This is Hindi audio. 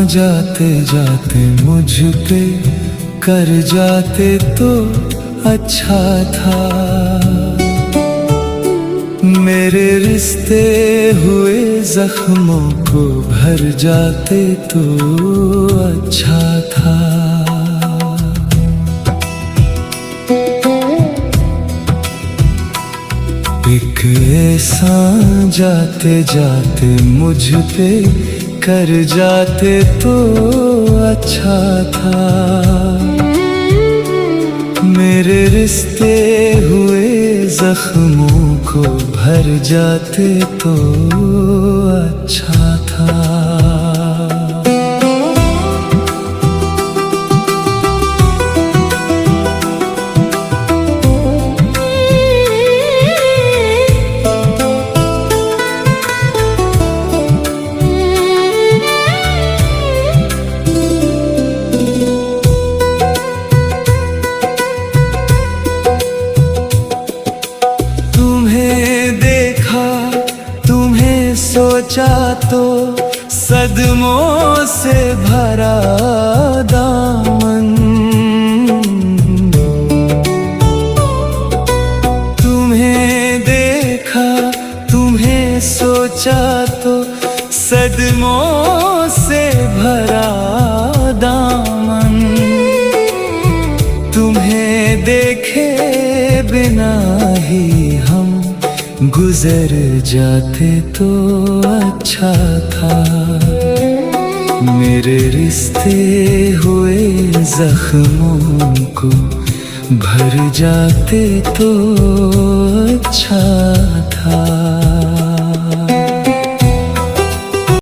जाते जाते मुझ पे कर जाते तो अच्छा था। मेरे रिश्ते हुए जख्मों को भर जाते तो अच्छा था। एक एहसान जाते जाते मुझ पे कर जाते तो अच्छा था। मेरे रिश्ते हुए जख्मों को भर जाते तो अच्छा था। सोचा तो सदमों से भरा दामन, तुम्हें देखा तुम्हें सोचा तो सदमों से भरा दामन। तुम्हें देखे बिना ही हम गुजर जाते तो अच्छा था। मेरे रिश्ते हुए जख्मों को भर जाते तो अच्छा था।